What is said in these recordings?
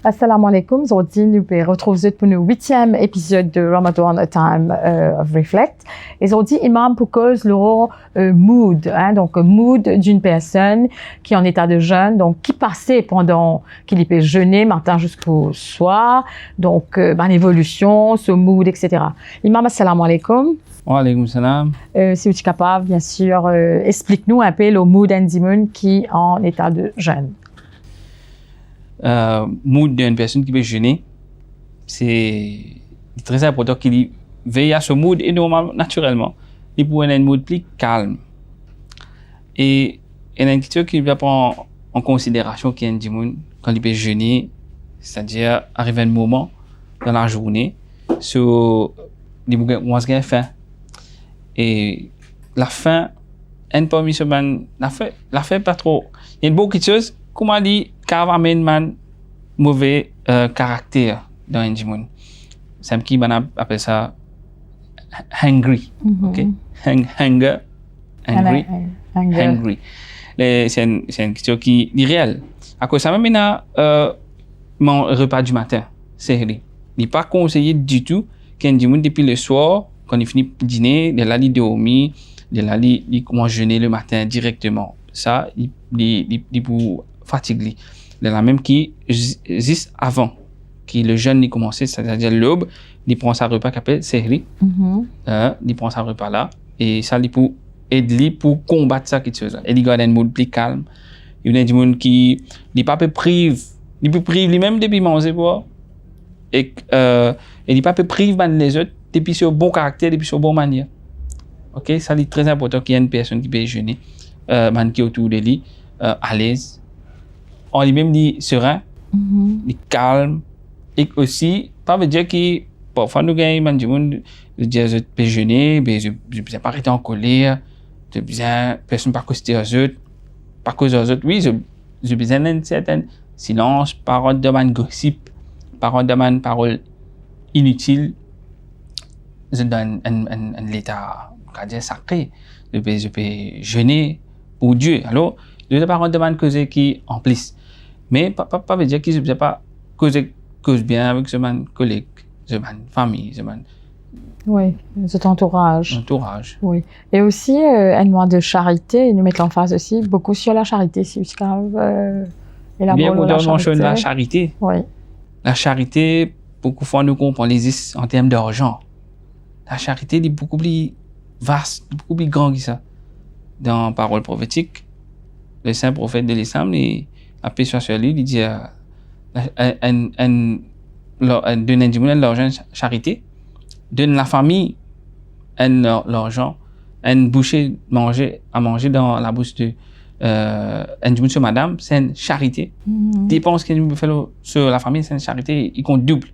Assalamu alaikum. Aujourd'hui, nous retrouvons pour le 8e épisode de Ramadan A Time of Reflect. Et aujourd'hui, Imam pour cause le mood, donc mood d'une personne qui est en état de jeûne, donc qui passait pendant qu'il peut jeûner matin jusqu'au soir, donc l'évolution, ce mood, etc. Imam, assalamu alaikum. Wa alaikum salam. Si vous êtes capable, bien sûr, explique-nous un peu le mood Andimun qui est en état de jeûne. Mood d'une personne qui peut jeûner, c'est très important qu'il veille à ce mood et naturellement, il peut avoir un mood plus calme. Et il y a une question qu'il va prendre en considération qui est un quand il peut jeûner, c'est-à-dire arriver un moment dans la journée, sur il peut faim. Et la faim, parmi ce la faim pas trop. Il y a beaucoup de choses, comment dit, amène man mauvais caractère dans un monde. C'est qui appelle ça hungry, ok? Hunger, hungry. C'est une question qui est réelle. À cause de ça, même mon repas du matin, c'est il n'est pas conseillé du tout qu'un monde depuis le soir, quand il finit dîner, de la dormir, de la comment jeûner le matin directement. Ça, il pour fatiguer. De la même qui juste avant que le jeûne ait commencé, c'est-à-dire l'aube, il prend sa repas qui s'appelle sehri. Il prend sa repas là et ça il pour aider pour combattre ça quelque chose. Et il garde un mode plus calme. Il y a des gens qui il pas peut prive, il peut prive lui-même depuis manger boire et il pas peut prive les autres depuis sur bon caractère, depuis sur bonne manière. OK, ça c'est très important qu'il y ait une personne qui peut jeûner qui est autour de lui à l'aise. On lui-même dit serein, dit calme, et aussi, pas veut dire que parfois nous gagnons, je dis je peux jeûner, mais je ne peux pas arrêter en colère, je besoin personne pas causer aux autres, pas causer aux autres, oui, je besoin d'un certain silence, parole de man gossip, parole de man parole inutile, je donne un état, on va dire sacré, je peux jeûner pour Dieu. Alors, je ne peux pas demander causer qui en plus. Mais pas veut dire qu'ils ne peuvent pas causer bien avec ce man collègue, ce man famille, ce man. Oui, cet entourage. Entourage. Oui. Et aussi, un mois de charité, nous mettons l'emphase aussi beaucoup sur la charité, si vous avez bien modernement sur la charité. Oui. La charité, beaucoup de fois, nous comprenons les en termes d'argent. La charité est beaucoup plus vaste, beaucoup plus grande que ça. Dans parole prophétique, le saint prophète de l'islam, la paix soit sur lui, il dit donne l'argent charité, donne la famille l'argent, une bouchée à manger dans la bouche de sur madame, c'est une charité. Dépense qu'il fait sur la famille, c'est une charité, il compte double.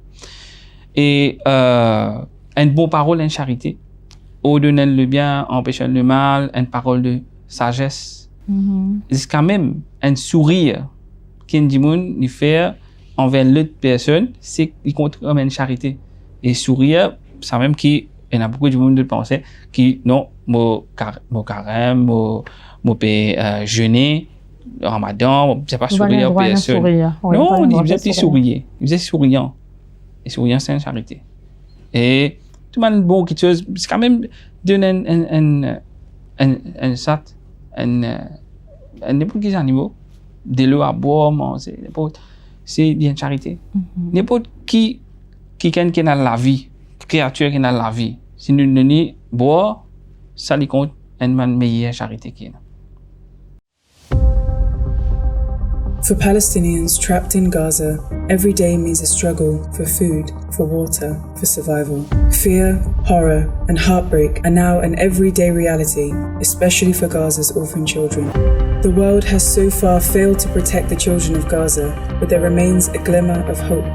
Et une bonne parole, une charité, ordonner le bien, empêcher le mal, une parole de sagesse. Jusqu'à même un sourire qu'un dimoun il fait envers l'autre personne, c'est qu'il compte comme une charité. Et sourire, ça même qu'il y a beaucoup de monde qui pensent que non, mon carême, mon jeûner, Ramadan, c'est pas sourire aux personnes. Non, il faisait sourire. Il faisait souriant. Et souriant, c'est une charité. Et tout le monde bon quelque chose, c'est quand même donner un sat, n'importe quel animal, de l'eau à boire, manger, c'est une charité. N'importe qui a la vie, créature qui a la vie, si nous ne boire, ça lui compte une meilleure charité qui est. For Palestinians trapped in Gaza, every day means a struggle for food, for water, for survival. Fear, horror, and heartbreak are now an everyday reality, especially for Gaza's orphan children. The world has so far failed to protect the children of Gaza, but there remains a glimmer of hope.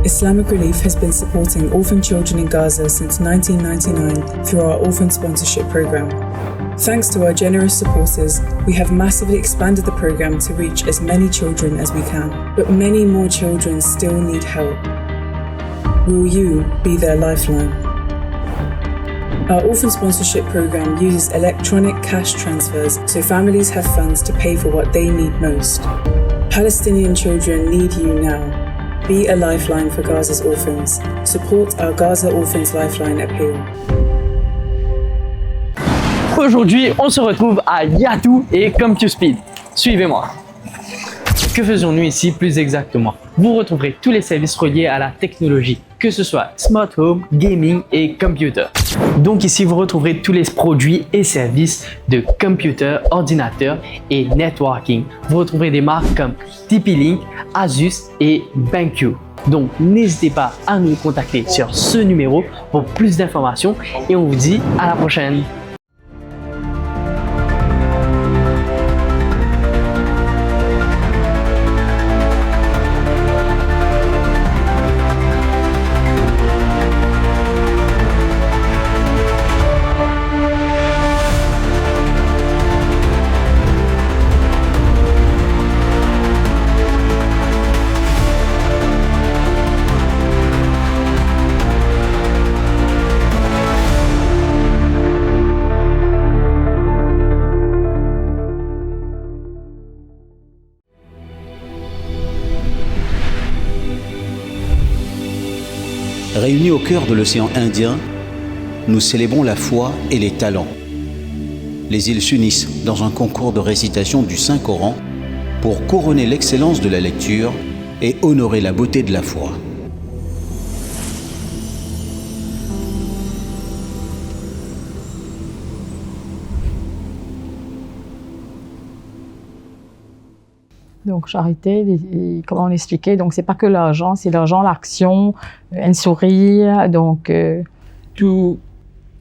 Islamic Relief has been supporting orphan children in Gaza since 1999 through our orphan sponsorship program. Thanks to our generous supporters, we have massively expanded the program to reach as many children as we can. But many more children still need help. Will you be their lifeline? Our orphan sponsorship program uses electronic cash transfers so families have funds to pay for what they need most. Palestinian children need you now. Be a lifeline for Gaza's orphans. Support our Gaza Orphans Lifeline appeal. Aujourd'hui, on se retrouve à Yatou et CompuSpeed. Suivez-moi. Que faisons-nous ici plus exactement? Vous retrouverez tous les services reliés à la technologie, que ce soit smart home, gaming et computer. Donc ici, vous retrouverez tous les produits et services de computer, ordinateur et networking. Vous retrouverez des marques comme TP-Link, Asus et BenQ. Donc n'hésitez pas à nous contacter sur ce numéro pour plus d'informations et on vous dit à la prochaine. Réunis au cœur de l'océan Indien, nous célébrons la foi et les talents. Les îles s'unissent dans un concours de récitation du Saint-Coran pour couronner l'excellence de la lecture et honorer la beauté de la foi. Donc, charité, comment on expliquait, donc c'est pas que l'argent, c'est l'argent, l'action, un sourire, donc... Toute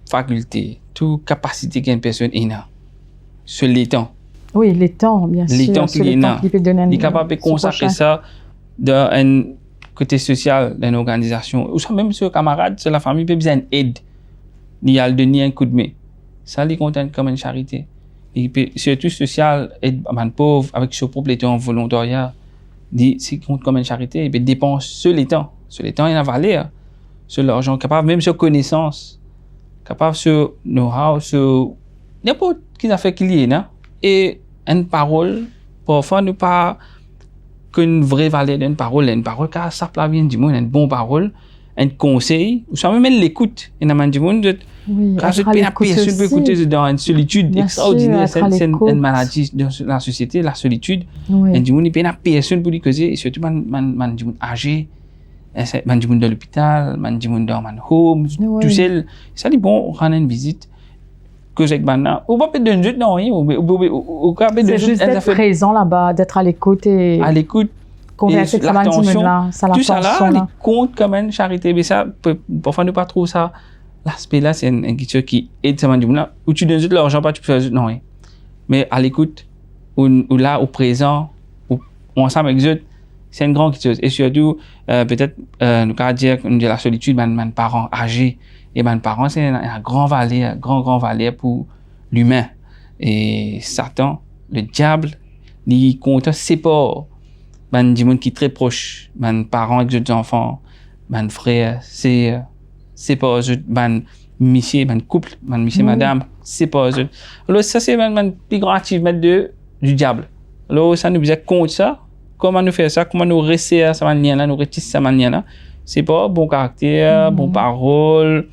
faculté, toute capacité qu'une personne a, c'est le temps. Oui, les temps, bien sûr. Les temps qu'il a. Il est capable de consacrer ça dans un côté social d'une organisation. Ou ça, même sur camarade, sur la famille, peut besoin d'aide. Il y a le donner un coup de main. Ça, il compte comme une charité. Et puis, surtout social, aide à les pauvres, avec ce propre en volontariat, c'est compte comme une charité, et puis dépense sur les temps. Sur les temps, il y a valeur. Sur l'argent, capable, même sur connaissance, capable sur know-how, sur n'importe qui a fait qu'il y ait, non? Et une parole, parfois, nous pas qu'une vraie valeur d'une parole, une parole qui a sa place bien du monde, une bonne parole, un conseil, ou ça même l'écoute. Il y a un du monde, oui, quand je personne peut écouter dans une solitude extraordinaire, c'est une maladie dans la société, la solitude. Oui. Il y a personne pour lui causer, et surtout, man du monde âgé, man du monde dans l'hôpital, man du monde dans man home, tout seul. Ça dit bon, rendre une visite. Que j'ai maintenant, ou pas de jeu non, ou c'est juste d'être présent là-bas, d'être à l'écoute et à l'écoute. Converser avec l'attention, tout ça là, il compte comme une charité, mais ça, parfois nous pas trop ça. L'aspect là, c'est une question qui aide ça du monde où tu donnes de l'argent, pas tu peux faire non, mais à l'écoute, ou là, au présent, ou ensemble avec eux, c'est une grande chose. Et surtout, peut-être, nous allons dire de la solitude, mes parents âgés, et mes parents, c'est un grand valet pour l'humain. Et Satan, le diable, il compte sépare du monde qui est très proche, mes parents avec d'autres enfants, mes frères, c'est pas eux, monsieur, couple, monsieur, madame, c'est pas eux. Alors, ça, c'est le plus grand achievement du diable. Alors, ça nous besoin contre ça. Comment nous faire ça? Comment nous rester à cette manière-là, nous réussir cette manière-là? C'est pas bon caractère, bonne parole,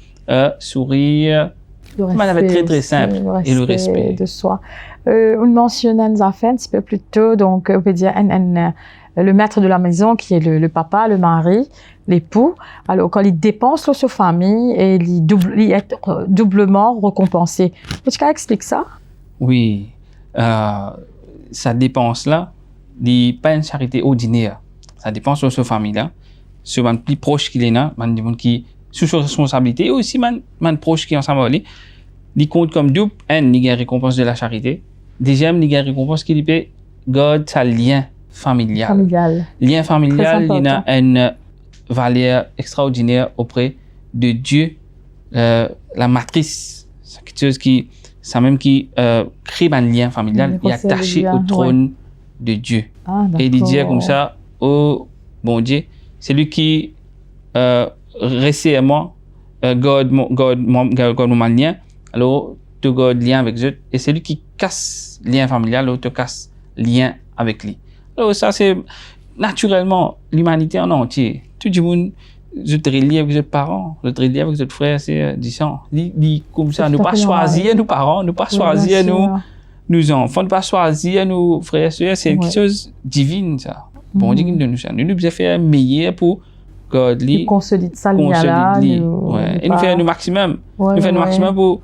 sourire. C'est très, très simple. Et le respect de soi. On mentionne un affaire un petit peu plus tôt, donc, on peut dire, le maître de la maison, qui est le papa, le mari, l'époux. Alors, quand il dépense sur sa famille, et il est doublement récompensé. Est-ce qu'elle explique ça? Oui. Sa dépense-là, n'est pas une charité ordinaire. Ça dépend sur sa famille-là. Sur les plus proches qu'il est là, des gens qui sous sa responsabilité, et aussi les proches qui sont ensemble. Il compte comme double. Un, il y a une récompense de la charité. Deuxième, il y a une récompense qui peut garder sa lien familial. Lien familial, il y a une valeur extraordinaire auprès de Dieu, la matrice. C'est quelque chose qui, ça même qui crée un lien familial et attaché au trône de Dieu. Et il dit comme ça, oh bon Dieu, c'est lui qui récemment garde mon lien, alors tu gardes lien avec Dieu, et c'est lui qui casse lien familial, alors tu casses lien avec lui. Alors ça, c'est naturellement l'humanité en entier. Tout le monde, je te relie avec vos parents, je te relie avec vos frères, c'est disant, comme ça, nous pas choisir nos parents, nous pas choisir nos enfants, nous pas choisir nos frères et sœurs, c'est quelque chose de divine, ça. Bon, on dit qu'il nous ça. Nous devons faire meilleur pour God, nous consolide ça, là. Et nous faire le maximum. Nous faire le maximum pour,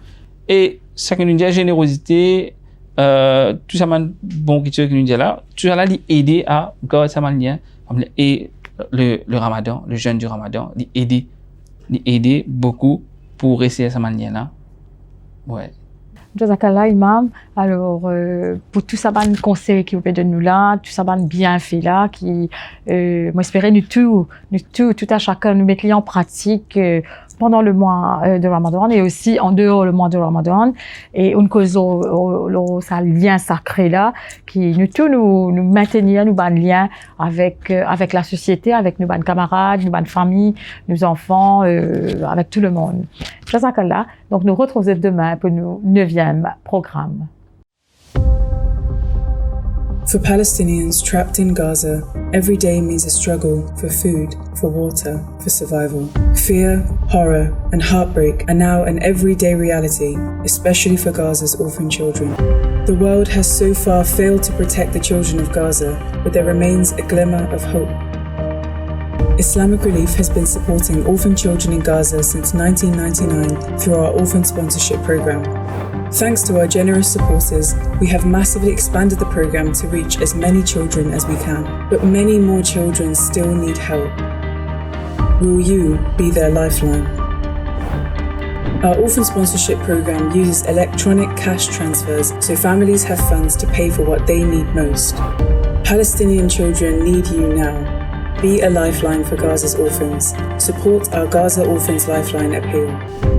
et ça que nous dit, générosité, tout ça, bon, quelque chose que nous dit là, tout ça là, aider à God, ça m'a lien, et le Ramadan, le jeûne du Ramadan, aider beaucoup pour rester à sa manière là. Ouais. Jazakallah, Imam. Alors, pour tout ça, ban conseil qui vous de nous là, tout ça, ban bienfait là, qui, moi, espérer nous tout à chacun, nous mettre en pratique, pendant le mois de Ramadan et aussi en dehors le mois de Ramadan. Et on cause ça lien sacré là, qui nous maintenir, nous ban lien avec la société, avec nos ban camarades, nos ban familles, nos enfants, avec tout le monde. Jazakallah. Donc, nous retrouvons demain pour nos 9e programme. For Palestinians trapped in Gaza, every day means a struggle for food, for water, for survival. Fear, horror, and heartbreak are now an everyday reality, especially for Gaza's orphan children. The world has so far failed to protect the children of Gaza, but there remains a glimmer of hope. Islamic Relief has been supporting orphan children in Gaza since 1999 through our orphan sponsorship program. Thanks to our generous supporters, we have massively expanded the program to reach as many children as we can. But many more children still need help. Will you be their lifeline? Our orphan sponsorship program uses electronic cash transfers so families have funds to pay for what they need most. Palestinian children need you now. Be a lifeline for Gaza's orphans. Support our Gaza Orphans Lifeline appeal.